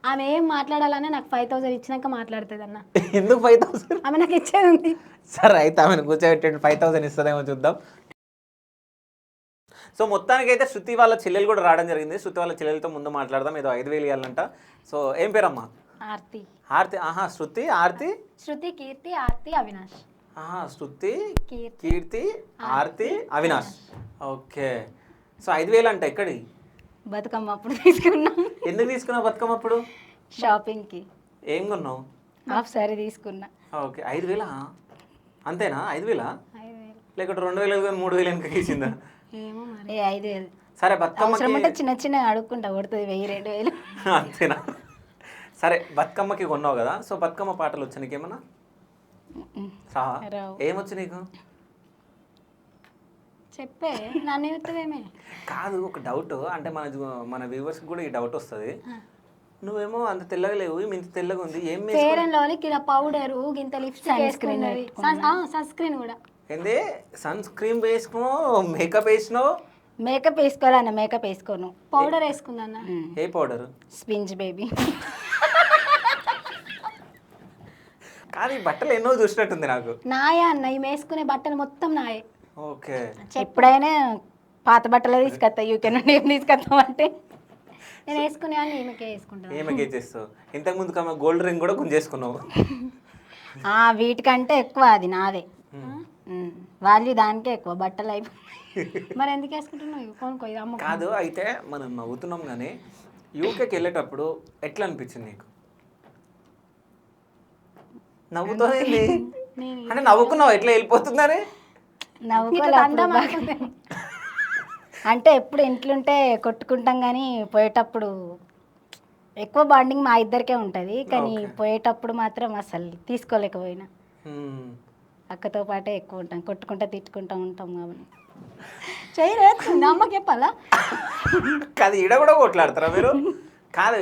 ఆమె ఏం మాట్లాడాలన్నా నాకు 5000 ఇచ్చినాక మాట్లాడుతుంది అన్న. ఎందుకు 5000? ఆమె నాకు ఇచ్చేది ఉంది. సరే అయితే ఆమెను కూర్చోబెట్టండి, 5000 ఇస్తుందేమో చూద్దాం. సో మొత్తానికి అయితే శృతి వాళ్ళ చెల్లెలు కూడా రావడం జరిగింది. శృతి వాళ్ళ చెల్లెలతో ముందు మాట్లాడదాం. ఏదో 5000 ఇవ్వాలంట. సో ఏం పేరమ్మా? ఆర్తి. ఆర్తి. ఆహా, శృతి, ఆర్తి. శృతి, కీర్తి, ఆర్తి, అవినాష్. ఆహా, శృతి, కీర్తి, కీర్తి, ఆర్తి, అవినాష్. ఓకే. సో 5000 అంట. ఎక్కడి? బతుకమ్మ అప్పుడు తీసుకున్నాం. ఎందుకు తీసుకున్నావు బతుకమ్మ అప్పుడు? షాపింగ్కి. ఏం కొన్నావు? హాఫ్ సారీ తీసుకున్నా. ఓకే. 5000 అంతేనా? 5000 5000. లేకపోతే 2000 కానీ 3000 వెనక ఇచ్చిందా? ఏమో మరి. 5000. సరే అవసరం ఉంటే బతుకమ్మకి చిన్న చిన్న అడుక్కుంటా, కొడుతుంది 1000 2000. అంతేనా? సరే బతుకమ్మకి కొన్నావు కదా, సో బతుకమ్మ పాటలు వచ్చా నీకేమన్నా? రావు. ఏమొచ్చు నీకు? చెప్పే, నన్ను చెప్తావేమే. కాదు, ఒక డౌట్. అంటే మన వ్యూవర్స్కి కూడా ఈ డౌట్ వస్తుంది. నువ్వేమో అంత తెల్లగా లేవు, ఇంత తెల్లగా ఉంది, ఏం ఫేర్ అండ్ లవ్లీ కింద పౌడరు, గింత లిప్స్టిక్ వేసుకున్నది, సన్ స్క్రీన్ కూడా. ఏంది సన్ స్క్రీన్ వేసుకున్నావు, మేకప్ వేసినావు? మేకప్ వేసుకోవాలన్న, మేకప్ వేసుకోను. పౌడర్ వేసుకుందన్న. ఏ పౌడర్? Spinz baby. కాదు, ఈ బట్టలు ఎన్నో చూసినట్టుంది నాకు. నాయే అన్న, ఈ వేసుకునే బట్టలు మొత్తం నాయే. ఓకే. ఎప్పుడైనా పాత బట్టలే తీసుకొస్తా, యూకే నుండి ఏం తీసుకొస్తామంటే నేను వేసుకునే అని ఈమెకే వేసుకుంటాను. ఏమకే చేస్తావు? ఇంతకుముందు కమ్మ గోల్డ్ రింగ్ కూడా గుంజేసుకున్నావు. వీటికంటే ఎక్కువ అది నాదే. వాల్యూ దానికే ఎక్కువ, బట్టలు అయిపోయి. మరి ఎందుకు వేసుకుంటున్నావు? కొనుక్కో, ఇది అమ్మ. కాదు, అయితే మనం నవ్వుతున్నాం కానీ యూకేకి వెళ్ళేటప్పుడు ఎట్లా అనిపించింది నీకు? నవ్వుతుంది అంటే నవ్వుకున్నావు, ఎట్లా వెళ్ళిపోతుందని? నవ్వుకోలే. అంటే ఎప్పుడు ఇంట్లుంటే కొట్టుకుంటాం కానీ పోయేటప్పుడు ఎక్కువ బాండింగ్ మా ఇద్దరికే ఉంటుంది. కానీ పోయేటప్పుడు మాత్రం అసలు తీసుకోలేకపోయినా. అక్కతో పాటే ఎక్కువ ఉంటాం, కొట్టుకుంటా తిట్టుకుంటా ఉంటాం కాబట్టి. చేయలేదు అమ్మకి చెప్పాలా? కాదు, ఈడ కూడా కొట్లాడతారా మీరు? కాదు.